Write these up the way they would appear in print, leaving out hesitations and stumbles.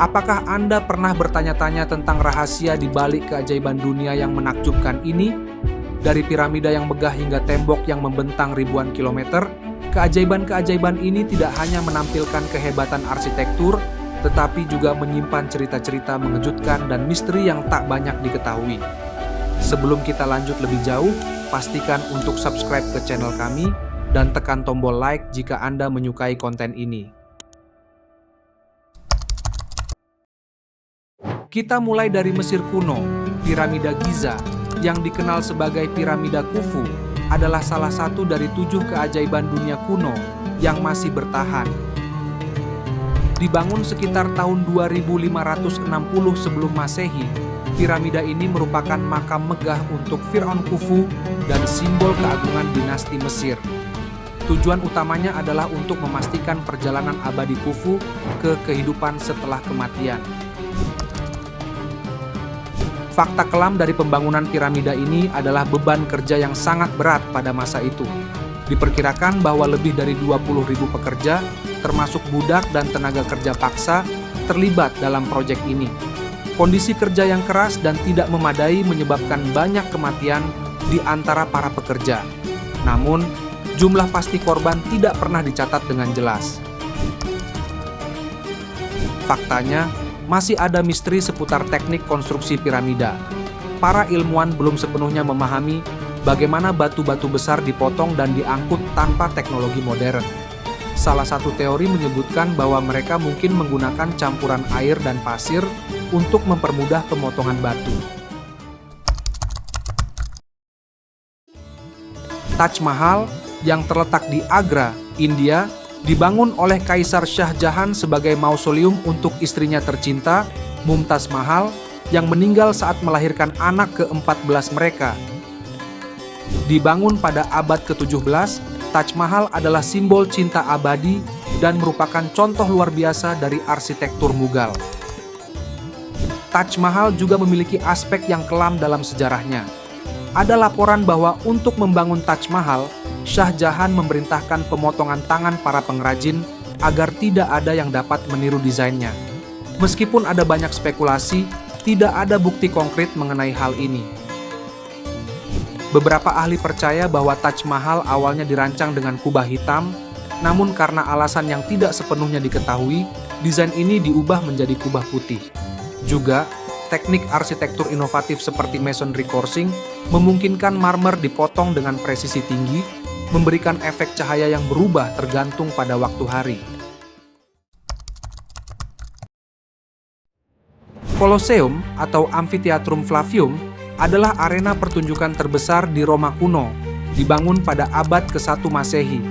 Apakah Anda pernah bertanya-tanya tentang rahasia di balik keajaiban dunia yang menakjubkan ini? Dari piramida yang megah hingga tembok yang membentang ribuan kilometer, keajaiban-keajaiban ini tidak hanya menampilkan kehebatan arsitektur, tetapi juga menyimpan cerita-cerita mengejutkan dan misteri yang tak banyak diketahui. Sebelum kita lanjut lebih jauh, pastikan untuk subscribe ke channel kami dan tekan tombol like jika Anda menyukai konten ini. Kita mulai dari Mesir kuno. Piramida Giza, yang dikenal sebagai Piramida Khufu, adalah salah satu dari 7 keajaiban dunia kuno yang masih bertahan. Dibangun sekitar tahun 2560 sebelum Masehi, piramida ini merupakan makam megah untuk Firaun Khufu dan simbol keagungan dinasti Mesir. Tujuan utamanya adalah untuk memastikan perjalanan abadi Khufu ke kehidupan setelah kematian. Fakta kelam dari pembangunan piramida ini adalah beban kerja yang sangat berat pada masa itu. Diperkirakan bahwa lebih dari 20.000 pekerja, termasuk budak dan tenaga kerja paksa, terlibat dalam proyek ini. Kondisi kerja yang keras dan tidak memadai menyebabkan banyak kematian di antara para pekerja. Namun, jumlah pasti korban tidak pernah dicatat dengan jelas. Faktanya, masih ada misteri seputar teknik konstruksi piramida. Para ilmuwan belum sepenuhnya memahami bagaimana batu-batu besar dipotong dan diangkut tanpa teknologi modern. Salah satu teori menyebutkan bahwa mereka mungkin menggunakan campuran air dan pasir untuk mempermudah pemotongan batu. Taj Mahal, yang terletak di Agra, India, dibangun oleh Kaisar Shah Jahan sebagai mausoleum untuk istrinya tercinta, Mumtaz Mahal, yang meninggal saat melahirkan anak ke-14 mereka. Dibangun pada abad ke-17, Taj Mahal adalah simbol cinta abadi dan merupakan contoh luar biasa dari arsitektur Mughal. Taj Mahal juga memiliki aspek yang kelam dalam sejarahnya. Ada laporan bahwa untuk membangun Taj Mahal, Shah Jahan memerintahkan pemotongan tangan para pengrajin agar tidak ada yang dapat meniru desainnya. Meskipun ada banyak spekulasi, tidak ada bukti konkret mengenai hal ini. Beberapa ahli percaya bahwa Taj Mahal awalnya dirancang dengan kubah hitam, namun karena alasan yang tidak sepenuhnya diketahui, desain ini diubah menjadi kubah putih. Juga, teknik arsitektur inovatif seperti masonry coursing memungkinkan marmer dipotong dengan presisi tinggi, memberikan efek cahaya yang berubah tergantung pada waktu hari. Colosseum atau Amphitheatrum Flavium adalah arena pertunjukan terbesar di Roma kuno, dibangun pada abad ke-1 Masehi.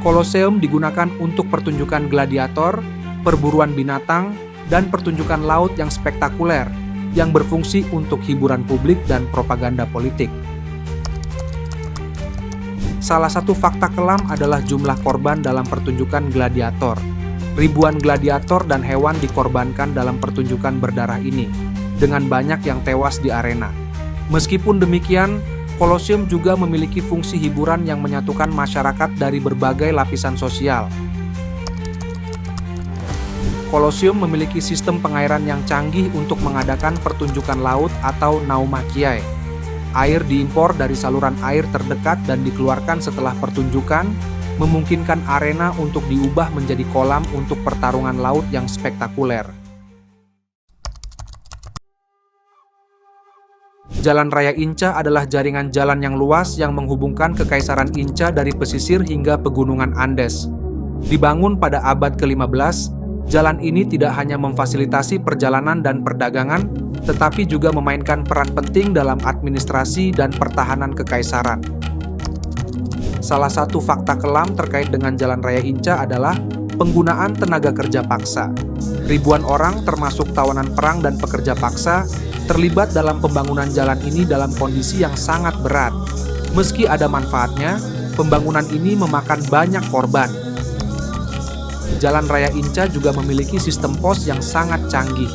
Colosseum digunakan untuk pertunjukan gladiator, perburuan binatang, dan pertunjukan laut yang spektakuler, yang berfungsi untuk hiburan publik dan propaganda politik. Salah satu fakta kelam adalah jumlah korban dalam pertunjukan gladiator. Ribuan gladiator dan hewan dikorbankan dalam pertunjukan berdarah ini, dengan banyak yang tewas di arena. Meskipun demikian, Colosseum juga memiliki fungsi hiburan yang menyatukan masyarakat dari berbagai lapisan sosial. Colosseum memiliki sistem pengairan yang canggih untuk mengadakan pertunjukan laut atau naumachiae. Air diimpor dari saluran air terdekat dan dikeluarkan setelah pertunjukan, memungkinkan arena untuk diubah menjadi kolam untuk pertarungan laut yang spektakuler. Jalan Raya Inca adalah jaringan jalan yang luas yang menghubungkan Kekaisaran Inca dari pesisir hingga pegunungan Andes. Dibangun pada abad ke-15, jalan ini tidak hanya memfasilitasi perjalanan dan perdagangan, tetapi juga memainkan peran penting dalam administrasi dan pertahanan kekaisaran. Salah satu fakta kelam terkait dengan Jalan Raya Inca adalah penggunaan tenaga kerja paksa. Ribuan orang termasuk tawanan perang dan pekerja paksa terlibat dalam pembangunan jalan ini dalam kondisi yang sangat berat. Meski ada manfaatnya, pembangunan ini memakan banyak korban. Jalan Raya Inca juga memiliki sistem pos yang sangat canggih.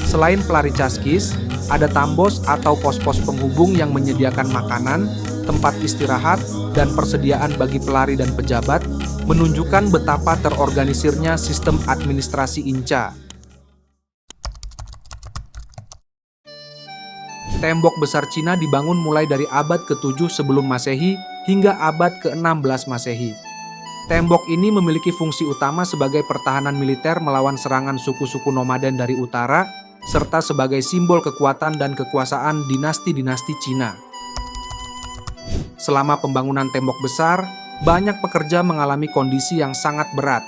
Selain pelari caskis, ada tambos atau pos-pos penghubung yang menyediakan makanan, tempat istirahat, dan persediaan bagi pelari dan pejabat, menunjukkan betapa terorganisirnya sistem administrasi Inca. Tembok besar Cina dibangun mulai dari abad ke-7 sebelum Masehi hingga abad ke-16 Masehi. Tembok ini memiliki fungsi utama sebagai pertahanan militer melawan serangan suku-suku nomaden dari utara, serta sebagai simbol kekuatan dan kekuasaan dinasti-dinasti Cina. Selama pembangunan tembok besar, banyak pekerja mengalami kondisi yang sangat berat.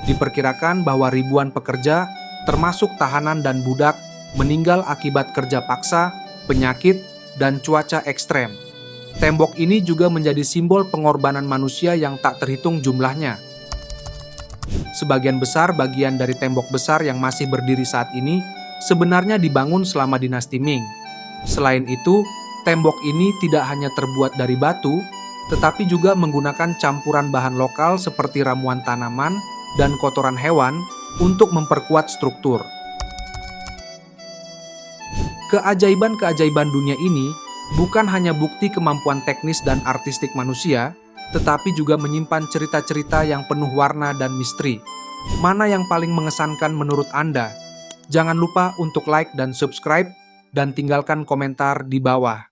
Diperkirakan bahwa ribuan pekerja, termasuk tahanan dan budak, meninggal akibat kerja paksa, penyakit, dan cuaca ekstrem. Tembok ini juga menjadi simbol pengorbanan manusia yang tak terhitung jumlahnya. Sebagian besar bagian dari tembok besar yang masih berdiri saat ini sebenarnya dibangun selama dinasti Ming. Selain itu, tembok ini tidak hanya terbuat dari batu, tetapi juga menggunakan campuran bahan lokal seperti ramuan tanaman dan kotoran hewan untuk memperkuat struktur. Keajaiban-keajaiban dunia ini bukan hanya bukti kemampuan teknis dan artistik manusia, tetapi juga menyimpan cerita-cerita yang penuh warna dan misteri. Mana yang paling mengesankan menurut Anda? Jangan lupa untuk like dan subscribe, dan tinggalkan komentar di bawah.